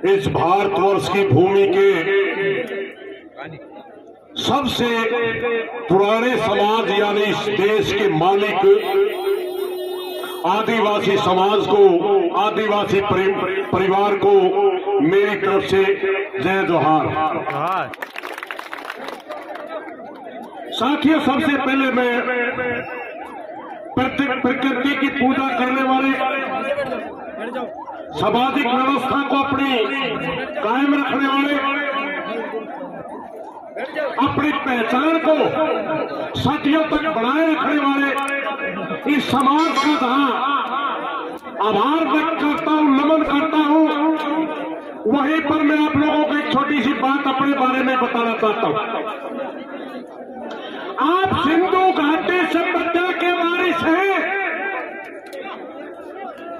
इस भारतवर्ष की भूमि के सबसे पुराने समाज यानी इस देश के मालिक आदिवासी समाज को, आदिवासी परिवार को मेरी तरफ से जय जोहार। साथियों, सबसे पहले मैं प्रकृति की पूजा करने वाले, सामाजिक व्यवस्था को अपनी कायम रखने वाले, अपनी पहचान को सदियों तक बनाए रखने वाले इस समाज का जहां आभार व्यक्त करता हूं, नमन करता हूं, वहीं पर मैं आप लोगों को एक छोटी सी बात अपने बारे में बताना चाहता हूं। आप सिंधु घाटी सभ्यता के वारिस हैं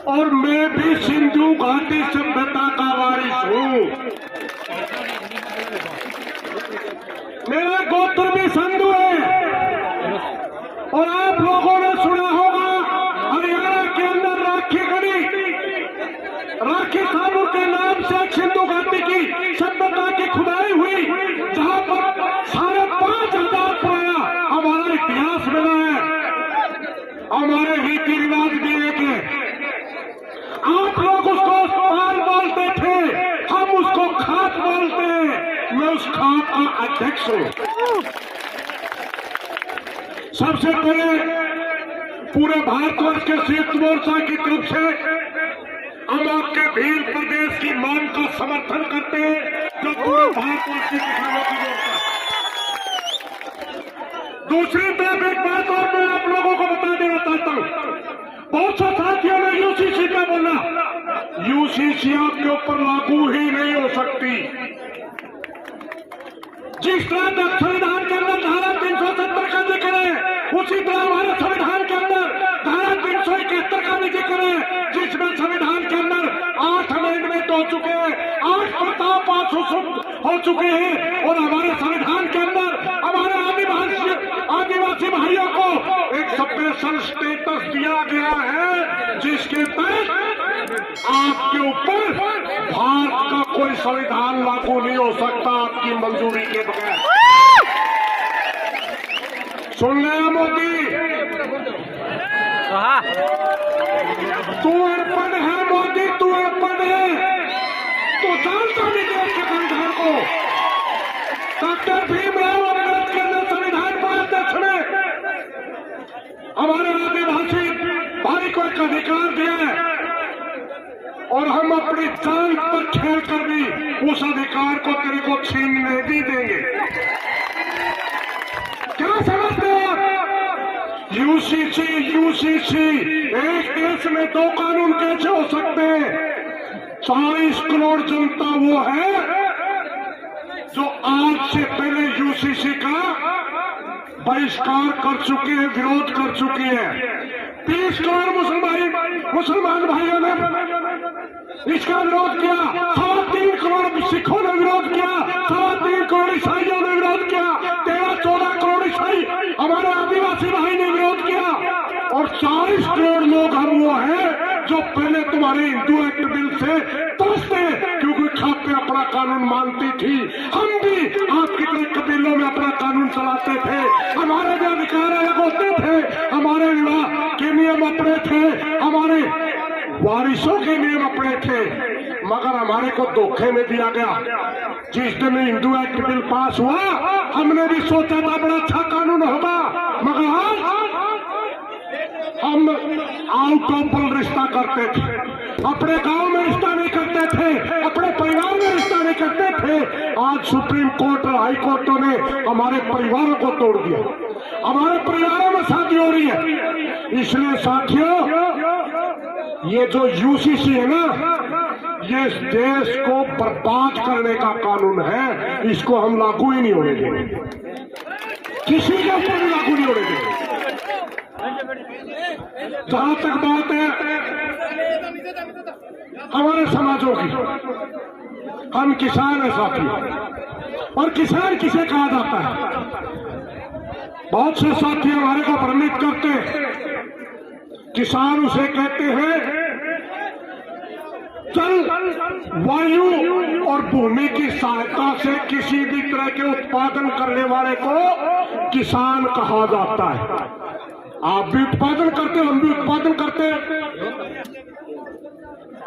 और मैं भी सिंधु घाटी सभ्यता का वारिस हूं। मेरा गोत्र भी सिंधु है और आप लोगों ने सुना होगा हरियाणा के अंदर राखी गढ़ी, राखी साहब के नाम से सिंधु घाटी की सभ्यता की खुदाई हुई, जहां पर 5,500 पुराना हमारा इतिहास मिला है, हमारे रीति रिवाज भी एक है। आप लोग उसको पाल बोलते थे, हम उसको खात बोलते हैं, मैं उस खात का अध्यक्ष हूं। सबसे पहले पूरे भारतवर्ष के संयुक्त मोर्चा की तरफ से हम आपके भील प्रदेश की मांग का समर्थन करते हैं, जो पूरे भारतवर्ष के किसानों की मोर्चा। दूसरी तरफ एक बात और मैं आप लोगों को बता देना चाहता हूं, बहुत से साथियों ने यूसीसी का बोला, यूसीसी आपके ऊपर लागू ही नहीं हो सकती। जिस तरह संविधान के अंदर धारा 370 का जिक्र है, उसी तरह हमारे संविधान के अंदर धारा 371 का भी जिक्र है, जिसमें संविधान के अंदर 8 अमेंडमेंट हो चुके हैं, 8 प्रस्ताव पास हो चुके हैं और हमारे संविधान के अंदर हमारे आदिवासी भाइयों को एक स्पेशल स्टेटस दिया गया है, जिसके तहत आपके ऊपर भारत का कोई संविधान लागू नहीं हो सकता आपकी मंजूरी के बगैर। सुन लिया मोदी, तू अनपढ़ है मोदी, तू अनपढ़ है, तू जानता नहीं देश के संविधान को। डॉक्टर भीमराव अम्बेडकर ने संविधान अध्यक्ष में हमारे आदिवासी भाई को एक अधिकार दिया है और हम अपनी जान पर खेल कर भी उस अधिकार को तेरे को छीनने नहीं देंगे। क्या समझते हो आप? यूसीसी एक देश में 2 कानून कैसे हो सकते हैं? 40 करोड़ जनता वो है जो आज से पहले यूसीसी का बहिष्कार कर चुके हैं, विरोध कर चुके हैं। 30 करोड़ मुसलमान भाइयों ने इसका विरोध किया, 3.25 करोड़ सिखों ने विरोध किया, 3.25 करोड़ ईसाइयों ने विरोध किया, 13-14 करोड़ ईसाई हमारे आदिवासी भाई ने विरोध किया और 40 करोड़ लोग हम वो हैं जो पहले तुम्हारे हिंदू एक्ट बिल से तरसते, क्योंकि खाते अपना कानून मानती थी। हम भी आपकी तरह कबीलों में अपना कानून चलाते थे, हमारे भी अधिकार अलग होते थे, हमारे विवाह के नियम अपने थे, हमारे वारिसों के नियम अपने थे, मगर हमारे को धोखे में दिया गया। जिस दिन हिंदू एक्ट बिल पास हुआ, हमने भी सोचा था बड़ा अच्छा कानून होगा, मगर आज हम आउट ऑफ रिश्ता करते थे, अपने गांव में रिश्ता नहीं करते थे, अपने परिवार में रिश्ता नहीं करते थे। आज सुप्रीम कोर्ट और हाई कोर्टों ने हमारे परिवारों को तोड़ दिया, हमारे परिवारों में शादी हो रही है। इसलिए साथियों, ये जो यूसीसी है ना, ये देश को बर्बाद करने का कानून है, इसको हम लागू ही नहीं होने देंगे, किसी के ऊपर भी लागू नहीं होने देंगे। जहां तक बात है हमारे समाजों की, हम किसान है साथी, और किसान किसे कहा जाता है? बहुत से साथी हमारे को भ्रमित करते हैं। किसान उसे कहते हैं चल वायु और भूमि की सहायता से किसी भी तरह के उत्पादन करने वाले को किसान कहा जाता है। आप भी उत्पादन करते हो, हम भी उत्पादन करते हैं,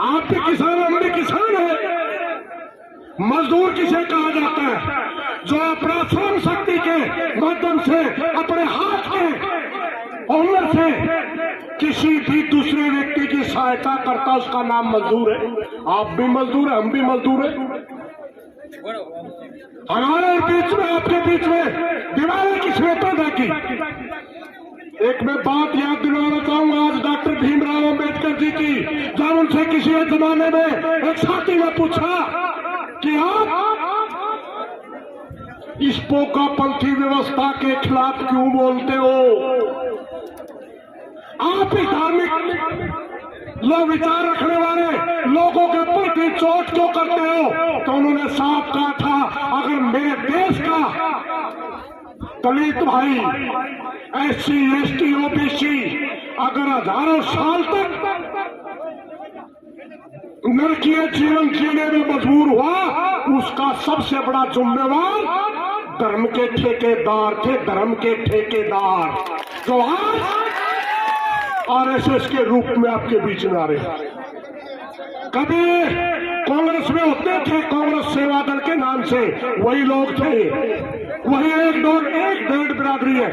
आप भी किसान, हम भी किसान है। मजदूर किसे कहा जाता है? जो अपना श्रम शक्ति के माध्यम से, अपने हाथ के हुनर से किसी भी दूसरे व्यक्ति की सहायता करता, उसका नाम मजदूर है। आप भी मजदूर है, हम भी मजदूर है। हमारे बीच में, आपके बीच में दीवारें किसने पैदा की? एक मैं बात याद दिलाना चाहूंगा आज डॉक्टर भीमराव अंबेडकर जी की, जब उनसे किसी जमाने में एक साथी ने पूछा कि आप इस पोकापंथी व्यवस्था के खिलाफ क्यों बोलते हो, आप ही धार्मिक लोग विचार रखने वाले लोगों के प्रति चोट क्यों करते हो? तो उन्होंने साफ कहा था, अगर मेरे देश का दलित भाई, SC, ST, OBC अगर हजारों साल तक नरकीय जीवन जीने में मजबूर हुआ, उसका सबसे बड़ा जिम्मेवार धर्म के ठेकेदार थे, धर्म के ठेकेदार, जो आज RSS के रूप में आपके बीच में आ रहे हैं। कभी कांग्रेस में होते थे, कांग्रेस सेवा दल के नाम से, वही लोग थे, वही एक डेढ़ बिरादरी है।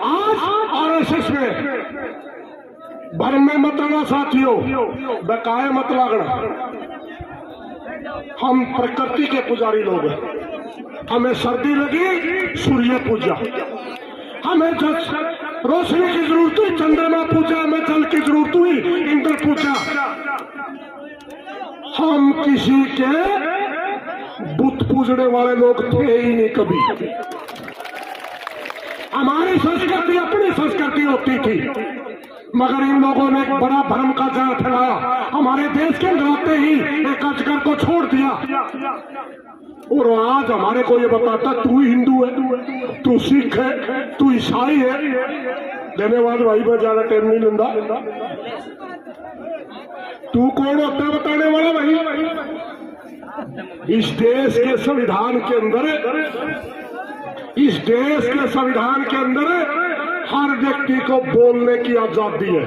आज RSS में भरम में मत आना साथियों, बकाए मत लागना। हम प्रकृति के पुजारी लोग हैं। हमें सर्दी लगी, सूर्य पूजा, हमें रोशनी की जरूरत हुई, चंद्रमा पूजा, हमें जल की जरूरत हुई, इंद्र पूजा। हम किसी के बुत पूजने वाले लोग थे ही नहीं कभी। हमारी संस्कृति अपनी संस्कृति होती थी, मगर इन लोगों ने एक बड़ा भ्रम का जाल फैलाया। हमारे देश के अंदर आते ही एक अजगर को छोड़ दिया, और आज हमारे को ये बताता तू हिंदू है, तू सिख है, तू ईसाई है। धन्यवाद भाई, मैं ज्यादा टाइम नहीं लूंगा। तू कौन होता है बताने वाला भाई? इस देश के संविधान के अंदर, इस देश के संविधान के अंदर हर व्यक्ति को बोलने की आजादी है।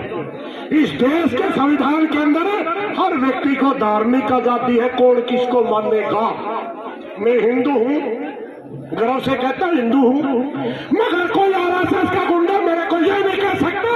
इस देश के संविधान के अंदर हर व्यक्ति को धार्मिक आजादी है। कौन किसको मानेगा? मैं हिंदू हूँ, गर्व से कहता हिंदू हूँ, मगर कोई RSS का गुंडा मेरे को यह नहीं कह सकता